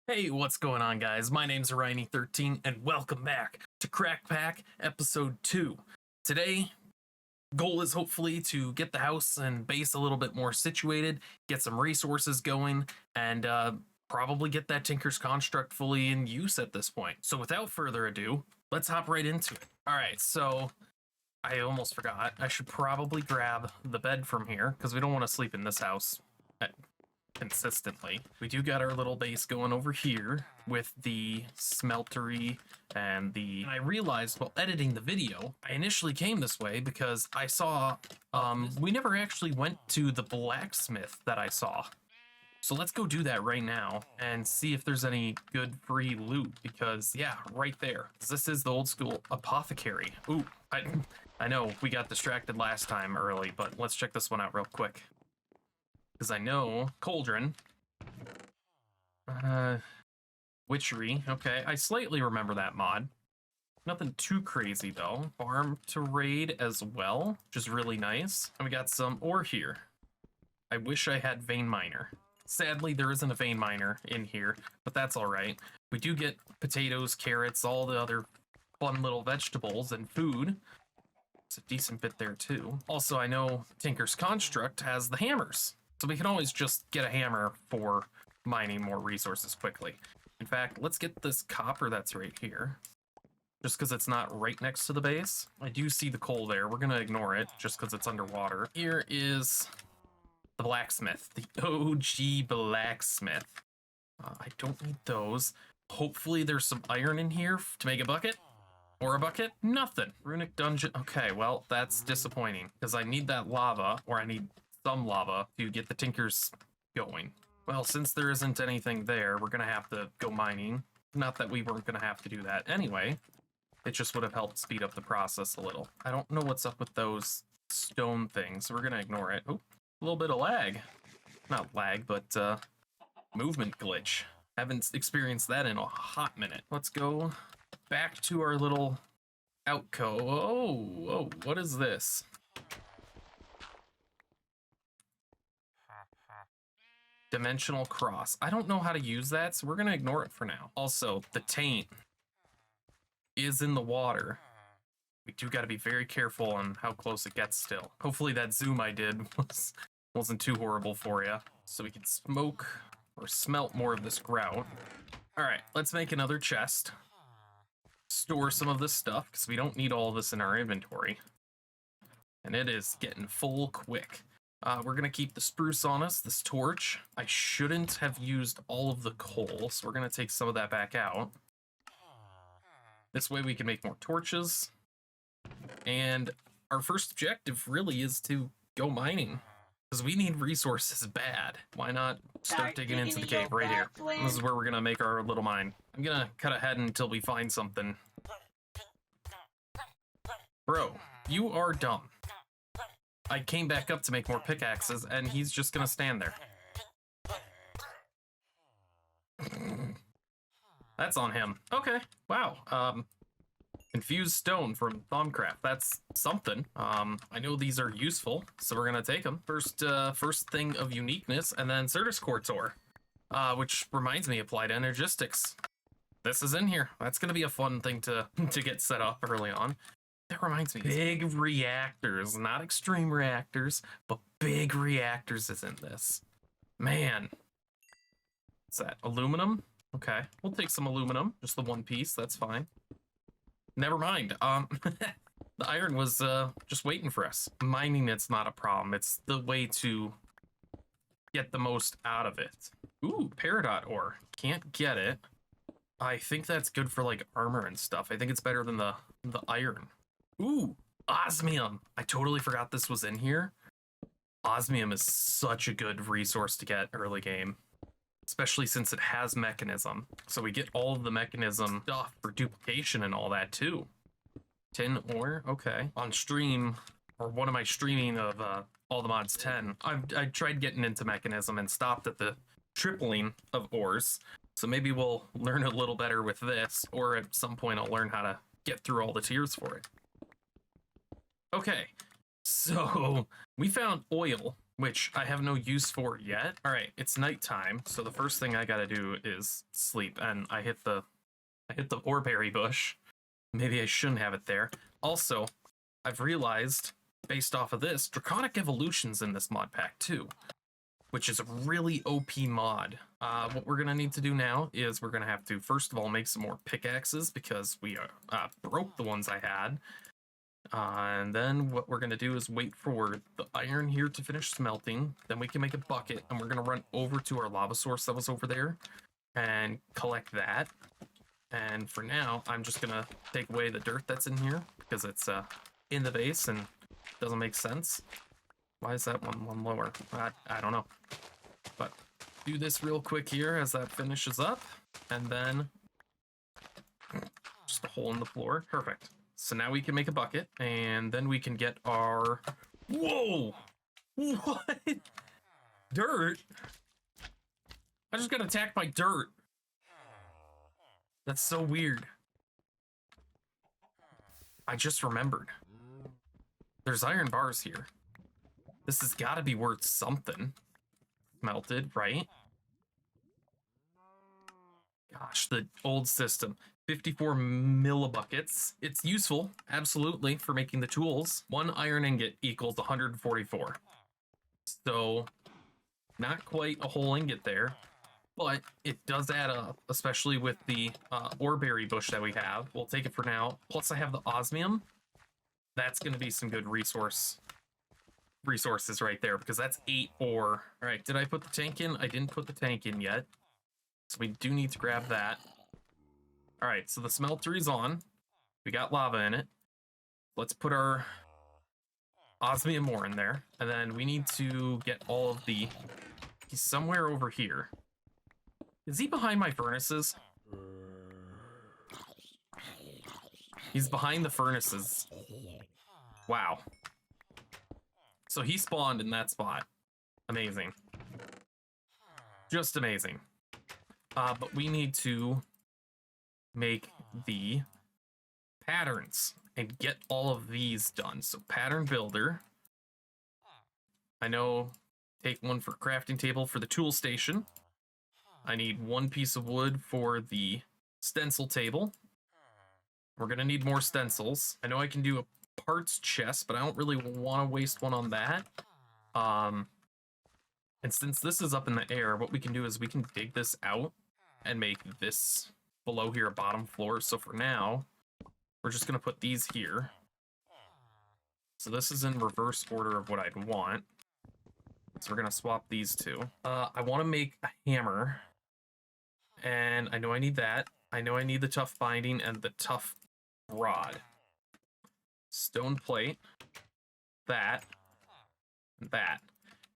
Hey, what's going on, guys? My name's Ryan13, and welcome back to Crackpack Episode 2. Today, goal is hopefully to get the house and base a little bit more situated, get some resources going, and probably get that Tinker's Construct fully in use at this point. So without further ado, let's hop right into it. Alright, so I almost forgot. I should probably grab the bed from here, because we don't want to sleep in this house consistently. We do got our little base going over here with the smeltery and I realized while editing the video, I initially came this way because I saw, we never actually went to the blacksmith that I saw. So let's go do that right now and see if there's any good free loot because yeah, right there. This is the old school apothecary. Ooh, I know we got distracted last time early, but let's check this one out real quick. Because I know Cauldron, Witchery, okay, I slightly remember that mod. Nothing too crazy though. Farm to raid as well, which is really nice. And we got some ore here. I wish I had vein miner. Sadly, there isn't a vein miner in here, but that's all right. We do get potatoes, carrots, all the other fun little vegetables and food. It's a decent bit there too. Also, I know Tinker's Construct has the hammers. So we can always just get a hammer for mining more resources quickly. In fact, let's get this copper that's right here. Just because it's not right next to the base. I do see the coal there. We're going to ignore it just because it's underwater. Here is the blacksmith. The OG blacksmith. I don't need those. Hopefully there's some iron in here to make a bucket. Or a bucket? Nothing. Runic dungeon. Okay, well, that's disappointing. Because I need that lava, or I need some lava to get the Tinkers going. Well, since there isn't anything there, we're gonna have to go mining. Not that we weren't gonna have to do that anyway. It just would have helped speed up the process a little. I don't know what's up with those stone things, so we're gonna ignore it. Oh, a little bit of lag. Not lag, but movement glitch. Haven't experienced that in a hot minute. Let's go back to our little outco. Oh, what is this? Dimensional cross. I don't know how to use that, so we're gonna ignore it for now. Also, the taint is in the water. We do gotta be very careful on how close it gets still. Hopefully that zoom I did wasn't too horrible for you. So we can smoke or smelt more of this grout. All right, let's make another chest. Store some of this stuff, because we don't need all of this in our inventory. And it is getting full quick. We're going to keep the spruce on us, this torch. I shouldn't have used all of the coal, so we're going to take some of that back out. This way we can make more torches. And our first objective really is to go mining, because we need resources bad. Why not start digging into the cave right here? This is where we're going to make our little mine. I'm going to cut ahead until we find something. Bro, you are dumb. I came back up to make more pickaxes, and he's just gonna stand there. That's on him. Okay, wow. Infused stone from Thaumcraft. That's something. I know these are useful, so we're gonna take them. First thing of uniqueness, and then Certus Quartz ore, which reminds me, applied energistics. This is in here. That's gonna be a fun thing to get set up early on. That reminds me, big reactors, not extreme reactors, but big reactors is in this. Man. What's that? Aluminum? Okay, we'll take some aluminum. Just the one piece, that's fine. Never mind. The iron was just waiting for us. Mining it's not a problem. It's the way to get the most out of it. Ooh, peridot ore. Can't get it. I think that's good for like armor and stuff. I think it's better than the iron. Ooh, osmium. I totally forgot this was in here. Osmium is such a good resource to get early game, especially since it has mechanism. So we get all of the mechanism stuff for duplication and all that too. Tin ore, okay. On stream, or one of my streaming of all the mods 10, I tried getting into mechanism and stopped at the tripling of ores. So maybe we'll learn a little better with this, or at some point I'll learn how to get through all the tiers for it. Okay, so we found oil, which I have no use for yet. All right, it's nighttime, so the first thing I gotta do is sleep, and I hit the oreberry bush. Maybe I shouldn't have it there. Also, I've realized, based off of this, Draconic Evolution's in this mod pack too, which is a really OP mod. What we're gonna need to do now is we're gonna have to, first of all, make some more pickaxes because we broke the ones I had. And then what we're gonna do is wait for the iron here to finish smelting. Then we can make a bucket, and we're gonna run over to our lava source that was over there and collect that. And for now, I'm just gonna take away the dirt that's in here because it's in the base and doesn't make sense. Why is that one lower? I don't know. But do this real quick here as that finishes up, and then just a hole in the floor. Perfect. So now we can make a bucket, and then we can get our... Whoa! What? Dirt? I just got attacked by dirt. That's so weird. I just remembered. There's iron bars here. This has got to be worth something. Melted, right? Gosh, the old system. 54 millibuckets. It's useful, absolutely, for making the tools. One iron ingot equals 144. So, not quite a whole ingot there, but it does add up, especially with the oreberry bush that we have. We'll take it for now. Plus, I have the osmium. That's going to be some good resources right there, because that's 8 ore. All right, did I put the tank in? I didn't put the tank in yet, so we do need to grab that. All right, so the smelter is on. We got lava in it. Let's put our osmium ore in there, and then we need to get all of the... He's somewhere over here. Is he behind my furnaces? He's behind the furnaces. Wow. So he spawned in that spot. Amazing. Just amazing. But we need to make the patterns and get all of these done. So pattern builder. I know, take one for crafting table for the tool station. I need 1 piece of wood for the stencil table. We're gonna need more stencils. I know I can do a parts chest, but I don't really want to waste one on that. And since this is up in the air, what we can do is we can dig this out and make this below here a bottom floor. So for now, we're just gonna put these here. So this is in reverse order of what I'd want. So we're gonna swap these two. I want to make a hammer, and I know I need that. I know I need the tough binding and the tough rod. Stone plate, that, and that.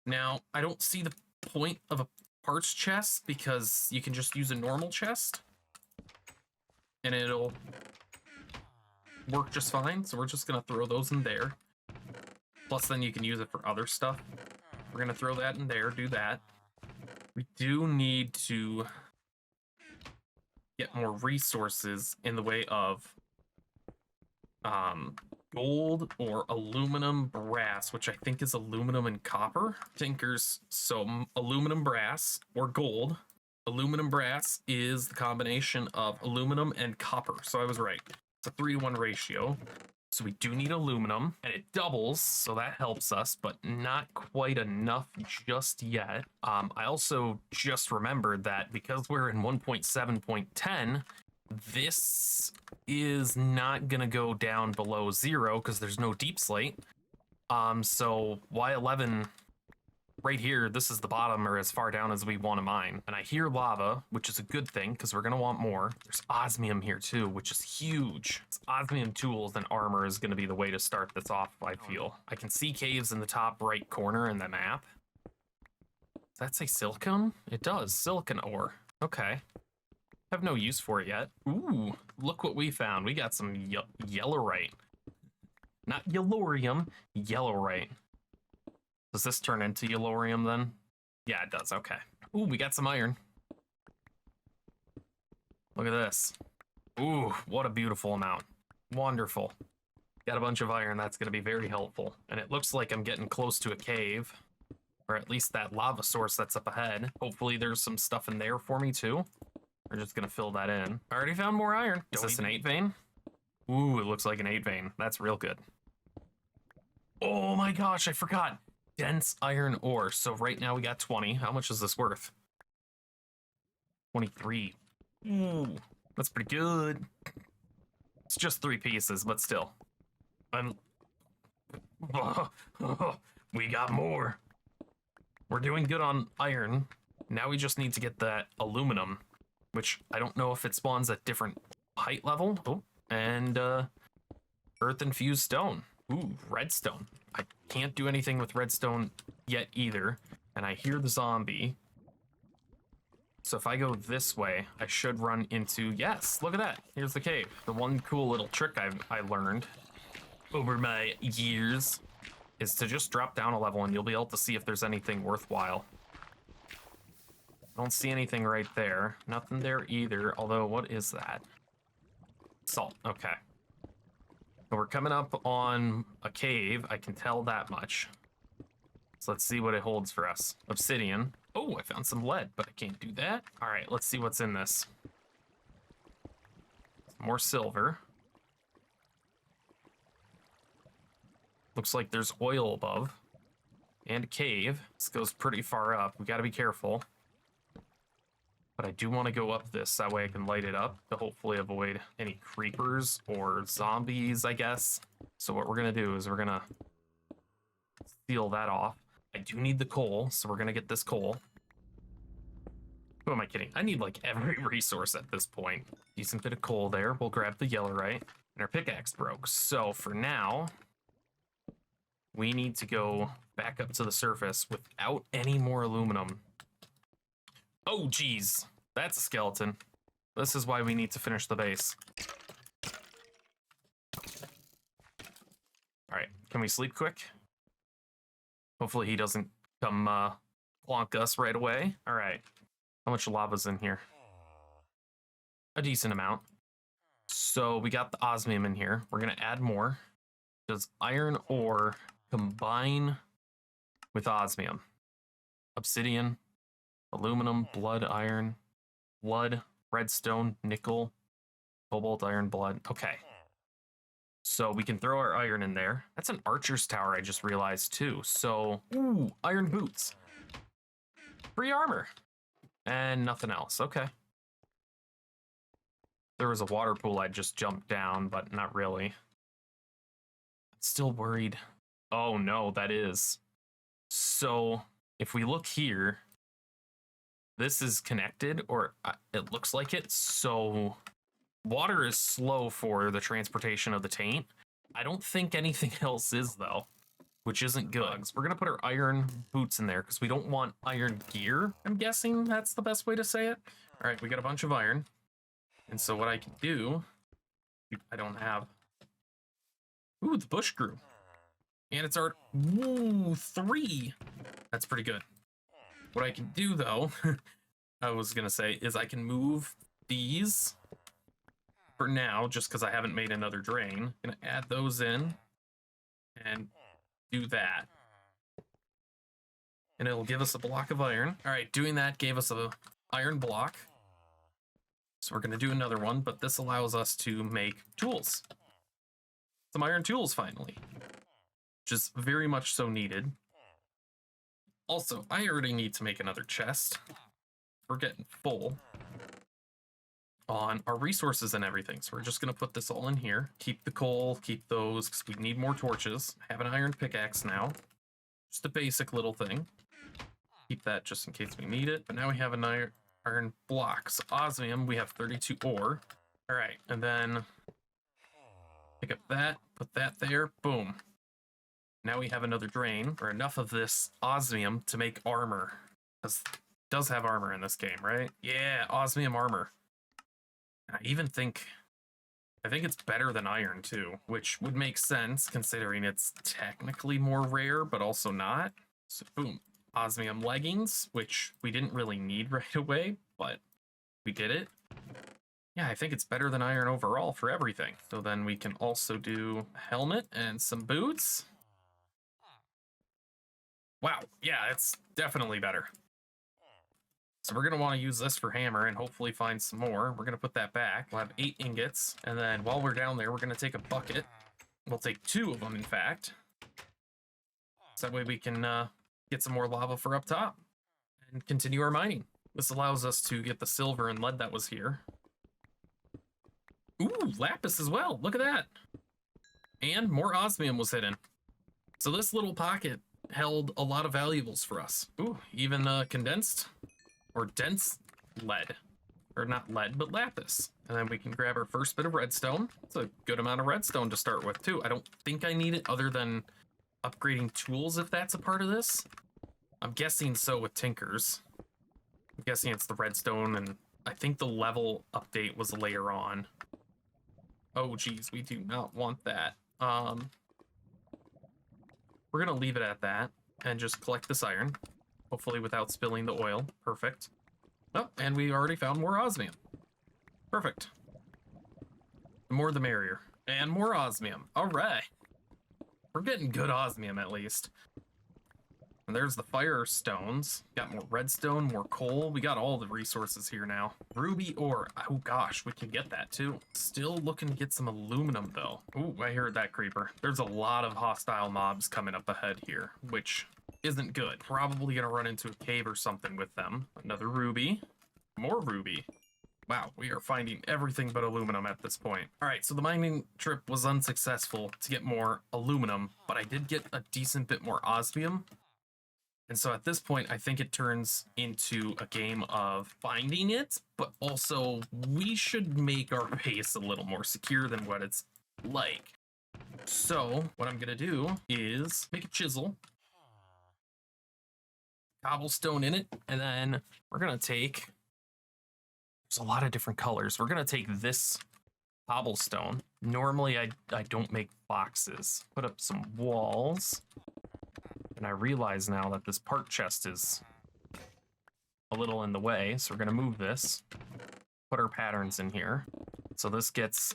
Now, I don't see the point of a parts chest because you can just use a normal chest and it'll work just fine. So we're just gonna throw those in there. Plus then you can use it for other stuff. We're gonna throw that in there, do that. We do need to get more resources in the way of gold or aluminum brass, which I think is aluminum and copper. Tinkers, so aluminum brass or gold. Aluminum brass is the combination of aluminum and copper. So I was right. It's a 3-to-1 ratio. So we do need aluminum, and it doubles, so that helps us, but not quite enough just yet. I also just remembered that because we're in 1.7.10, this is not gonna go down below 0 because there's no deep slate. So Y11 right here, this is the bottom or as far down as we want to mine. And I hear lava, which is a good thing because we're gonna want more. There's osmium here too, which is huge. It's osmium tools and armor is gonna be the way to start this off, I feel. I can see caves in the top right corner in the map. Does that say silicon? It does, silicon ore. Okay. Have no use for it yet. Ooh, look what we found. We got some yellowite. Not yellorium, yellowite. Does this turn into yellorium then? Yeah, it does, okay. Ooh, we got some iron. Look at this. Ooh, what a beautiful amount. Wonderful. Got a bunch of iron, that's gonna be very helpful. And it looks like I'm getting close to a cave. Or at least that lava source that's up ahead. Hopefully there's some stuff in there for me too. We're just gonna fill that in. I already found more iron. Is this an 8 vein? Ooh, it looks like an 8 vein. That's real good. Oh my gosh, I forgot. Dense iron ore. So right now we got 20. How much is this worth? 23. Ooh, that's pretty good. It's just 3 pieces, but still. We got more. We're doing good on iron. Now we just need to get that aluminum, which I don't know if it spawns at different height level. Oh, and earth infused stone. Ooh, redstone. I can't do anything with redstone yet either. And I hear the zombie. So if I go this way, I should run into, yes, look at that. Here's the cave. The one cool little trick I learned over my years is to just drop down a level and you'll be able to see if there's anything worthwhile. I don't see anything right there. Nothing there either, although what is that? Salt, okay. So we're coming up on a cave, I can tell that much. So let's see what it holds for us. Obsidian. Oh, I found some lead, but I can't do that. All right, let's see what's in this. More silver. Looks like there's oil above. And a cave. This goes pretty far up. We gotta be careful. But I do want to go up this, that way I can light it up to hopefully avoid any creepers or zombies, I guess. So what we're gonna do is we're gonna seal that off. I do need the coal, so we're gonna get this coal. Who am I kidding? I need like every resource at this point. Decent bit of coal there. We'll grab the yellow right. And our pickaxe broke. So for now, we need to go back up to the surface without any more aluminum. Oh, geez. That's a skeleton. This is why we need to finish the base. All right, can we sleep quick? Hopefully he doesn't come plonk us right away. All right, how much lava's in here? A decent amount. So we got the osmium in here. We're gonna add more. Does iron ore combine with osmium? Obsidian, aluminum, blood, iron, blood, redstone, nickel, cobalt, iron, blood. Okay. So we can throw our iron in there. That's an archer's tower, I just realized too. So, ooh, iron boots. Free armor. And nothing else. Okay. There was a water pool, I'd just jumped down, but not really. Still worried. Oh no, that is. So if we look here, this is connected, or it looks like it. So water is slow for the transportation of the taint. I don't think anything else is though, which isn't good. So we're gonna put our iron boots in there because we don't want iron gear. I'm guessing that's the best way to say it. All right, we got a bunch of iron. And so what I can do, I don't have. Ooh, the bush grew. And it's our, ooh, 3. That's pretty good. What I can do though, I was gonna say, is I can move these for now, just because I haven't made another drain. Gonna add those in and do that. And it'll give us a block of iron. All right, doing that gave us a iron block. So we're gonna do another one, but this allows us to make tools. Some iron tools finally, which is very much so needed. Also, I already need to make another chest. We're getting full on our resources and everything. So we're just gonna put this all in here. Keep the coal, keep those, because we need more torches. Have an iron pickaxe now. Just a basic little thing. Keep that just in case we need it. But now we have an iron block. So osmium, we have 32 ore. All right, and then pick up that, put that there, boom. Now we have another drain, or enough of this osmium to make armor. Because it does have armor in this game, right? Yeah, osmium armor. I think it's better than iron too, which would make sense considering it's technically more rare, but also not. So boom, osmium leggings, which we didn't really need right away, but we did it. Yeah, I think it's better than iron overall for everything. So then we can also do a helmet and some boots. Wow, yeah, it's definitely better. So we're going to want to use this for hammer and hopefully find some more. We're going to put that back. We'll have 8 ingots. And then while we're down there, we're going to take a bucket. We'll take 2 of them, in fact. So that way we can get some more lava for up top and continue our mining. This allows us to get the silver and lead that was here. Ooh, lapis as well. Look at that. And more osmium was hidden. So this little pocket held a lot of valuables for us. Ooh, even condensed or dense lead. Or not lead, but lapis. And then we can grab our first bit of redstone. It's a good amount of redstone to start with, too. I don't think I need it other than upgrading tools, if that's a part of this. I'm guessing so with Tinkers. I'm guessing it's the redstone, and I think the level update was later on. Oh, geez, we do not want that. We're going to leave it at that and just collect this iron. Hopefully without spilling the oil. Perfect. Oh, and we already found more osmium. Perfect. The more the merrier. And more osmium. All right. We're getting good osmium at least. And there's the fire stones. Got more redstone, more coal. We got all the resources here now. Ruby ore. Oh gosh, we can get that too. Still looking to get some aluminum though. Ooh, I heard that creeper. There's a lot of hostile mobs coming up ahead here, which isn't good. Probably gonna run into a cave or something with them. Another ruby. More ruby. Wow, we are finding everything but aluminum at this point. All right, so the mining trip was unsuccessful to get more aluminum, but I did get a decent bit more osmium. And so at this point, I think it turns into a game of finding it, but also we should make our base a little more secure than what it's like. So what I'm gonna do is make a chisel, cobblestone in it, and then we're gonna take, there's a lot of different colors. We're gonna take this cobblestone. Normally I don't make boxes. Put up some walls. And I realize now that this part chest is a little in the way, so we're gonna move this, put our patterns in here. So this gets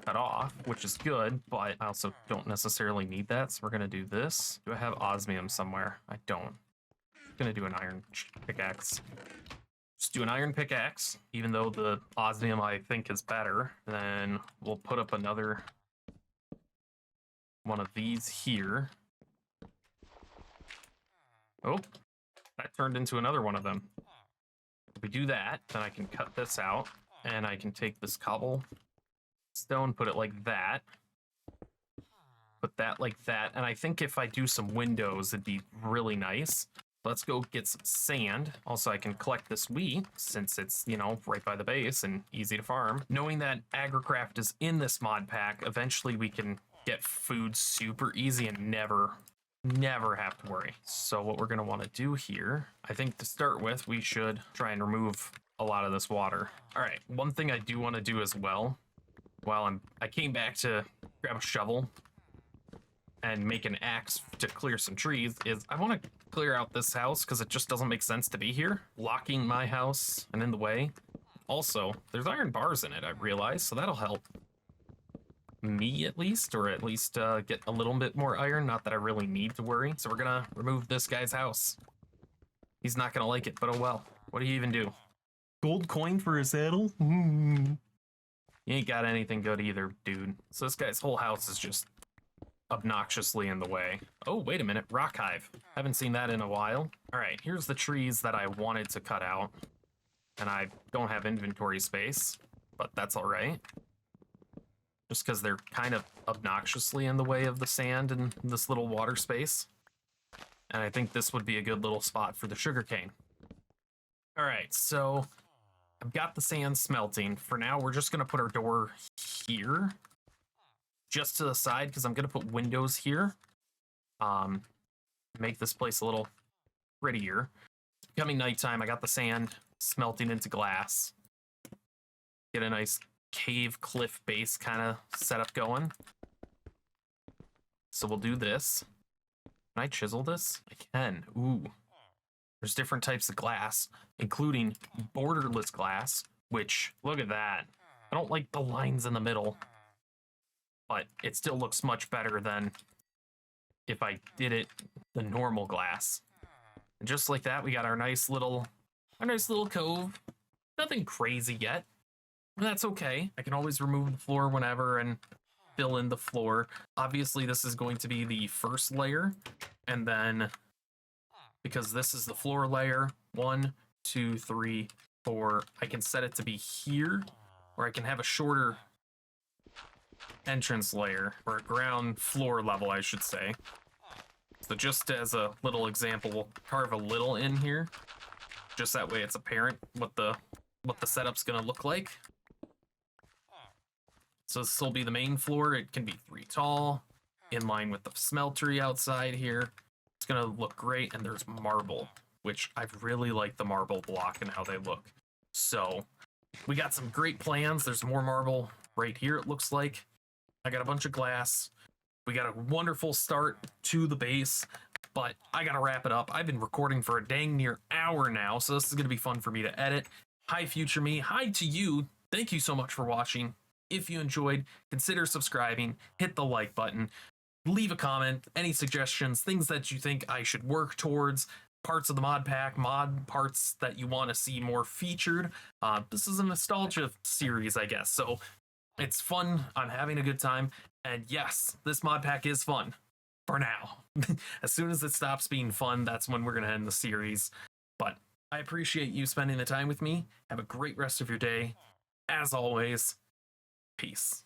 cut off, which is good, but I also don't necessarily need that, so we're gonna do this. Do I have osmium somewhere? I don't. I'm gonna do an iron pickaxe. Just do an iron pickaxe, even though the osmium I think is better. Then we'll put up another one of these here. Oh, that turned into another one of them. If we do that, then I can cut this out, and I can take this cobblestone, put it like that, put that like that, and I think if I do some windows, it'd be really nice. Let's go get some sand. Also, I can collect this wheat, since it's, you know, right by the base and easy to farm. Knowing that AgriCraft is in this mod pack, eventually we can get food super easy and never have to worry. So what we're going to want to do here, I think to start with, we should try and remove a lot of this water. All right, one thing I do want to do as well, while I came back to grab a shovel and make an axe to clear some trees, is I want to clear out this house because it just doesn't make sense to be here, blocking my house and in the way. Also, there's iron bars in it, I realize, so that'll help me at least, or at least get a little bit more iron. Not that I really need to worry. So we're gonna remove this guy's house. He's not gonna like it, but oh well. What do you even do? Gold coin for a saddle? You ain't got anything good either, dude. So this guy's whole house is just obnoxiously in the way. Oh, wait a minute, rock hive. Haven't seen that in a while. All right, here's the trees that I wanted to cut out, and I don't have inventory space, but that's all right. Just because they're kind of obnoxiously in the way of the sand and this little water space. And I think this would be a good little spot for the sugarcane. All right, so I've got the sand smelting. For now, we're just going to put our door here, just to the side, because I'm going to put windows here. Make this place a little prettier. It's becoming nighttime. I got the sand smelting into glass. Get a nice cave cliff base kind of setup going. So we'll do this. Can I chisel this? I can. Ooh. There's different types of glass, including borderless glass, which, look at that. I don't like the lines in the middle, but it still looks much better than if I did it the normal glass. And just like that, we got our nice little cove. Nothing crazy yet. But that's okay. I can always remove the floor whenever and fill in the floor. Obviously, this is going to be the first layer. And then, because this is the floor layer, 1, 2, 3, 4, I can set it to be here, or I can have a shorter entrance layer, or a ground floor level, I should say. So just as a little example, we'll carve a little in here. Just that way it's apparent what the setup's gonna look like. So this will be the main floor. It can be 3 tall, in line with the smeltery outside here. It's gonna look great, and there's marble, which I really like the marble block and how they look. So we got some great plans. There's more marble right here, it looks like. I got a bunch of glass. We got a wonderful start to the base, but I gotta wrap it up. I've been recording for a dang near hour now, so this is gonna be fun for me to edit. Hi, future me. Hi to you. Thank you so much for watching. If you enjoyed, consider subscribing, hit the like button, leave a comment, any suggestions, things that you think I should work towards, parts of the mod pack, mod parts that you want to see more featured. This is a nostalgia series, I guess, so it's fun. I'm having a good time. And yes, this mod pack is fun. For now. As soon as it stops being fun, that's when we're going to end the series. But I appreciate you spending the time with me. Have a great rest of your day. As always, peace.